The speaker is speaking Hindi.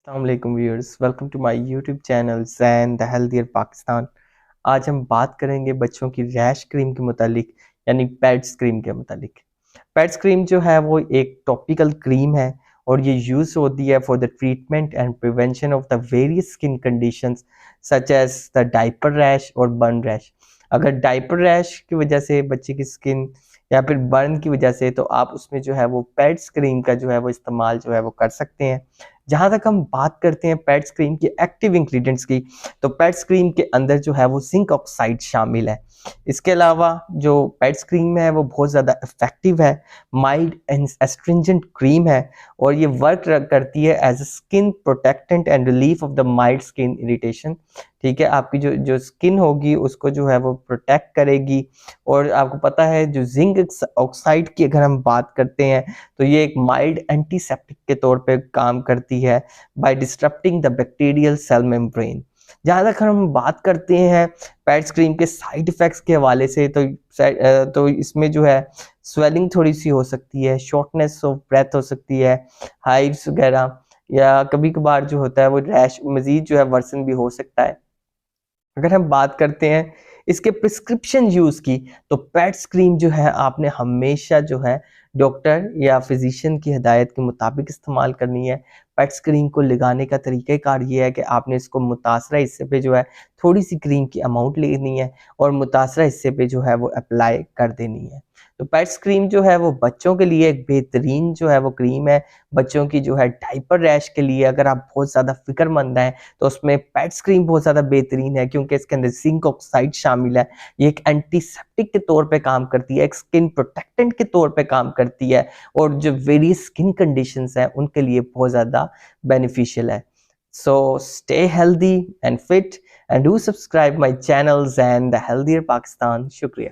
अस्सलाम viewers, welcome to my YouTube channel Zain the healthier Pakistan. आज हम बात करेंगे बच्चों की रैश क्रीम के मुतालिक, यानी पैड्स क्रीम के मुतालिक। पैड्स क्रीम जो है वो एक टॉपिकल क्रीम है और ये यूज़ होती है for the treatment and prevention of the various skin conditions such as the diaper rash और बर्न रैश। अगर डायपर रैश की वजह से बच्चे की स्किन या फिर बर्न की वजह से, तो आप उसमें जो है वो पैड्स क्रीम का जो है वो इस्तेमाल जो है वो कर सकते हैं। जहाँ तक हम बात करते हैं पैड्स क्रीम के एक्टिव इंग्रेडिएंट्स की, तो पैड्स क्रीम के अंदर जो है वो जिंक ऑक्साइड शामिल है। इसके अलावा जो पैड्स क्रीम है वो बहुत ज़्यादा इफेक्टिव है, माइल्ड एंड एस्ट्रिंजेंट क्रीम है और ये वर्क करती है as a skin protectant and relief of the mild skin irritation. ठीक है, आपकी जो जो स्किन होगी उसको जो है वो प्रोटेक्ट करेगी। और आपको पता है जो जिंक ऑक्साइड की अगर हम बात करते हैं तो ये एक माइल्ड एंटीसेप्टिक के तौर पे काम करती है by disrupting the bacterial cell membrane. जहाँ तक हम बात करते हैं पैड्स क्रीम के साइड इफ़ेक्ट्स के हवाले से, तो इसमें जो है स्वेलिंग थोड़ी सी हो सकती है, शॉर्टनेस ऑफ ब्रेथ हो सकती है, हाइव्स वगैरह, या कभी कभार जो होता है वो रैश मजीद जो है वर्सन भी हो सकता है। अगर हम बात करते हैं इसके प्रिस्क्रिप्शन यूज़ की, तो पैड्स क्रीम जो है आपने हमेशा जो है डॉक्टर या फिजिशियन की हिदायत के मुताबिक इस्तेमाल करनी है। पैड्स क्रीम को लगाने का तरीक़ाकार ये है कि आपने इसको मुतासरा हिस्से पे जो है थोड़ी सी क्रीम की अमाउंट लेनी है और मुतासरा हिस्से पे जो है वो अप्लाई कर देनी है। तो पैड्स क्रीम जो है वो बच्चों के लिए एक बेहतरीन जो है वो क्रीम है। बच्चों की जो है डायपर रैश के लिए अगर आप बहुत ज़्यादा फ़िक्रमंद हैं तो उसमें पैड्स क्रीम बहुत ज़्यादा बेहतरीन है, क्योंकि इसके अंदर जिंक ऑक्साइड शामिल है। ये एक एंटीसेप्टिक के तौर पे काम करती है, एक स्किन प्रोटेक्टेंट के तौर पे काम करती है और जो वेरियस स्किन कंडीशंस हैं उनके लिए बहुत ज़्यादा बेनिफिशियल है। So stay healthy and fit and do subscribe my channels and the healthier Pakistan. शुक्रिया।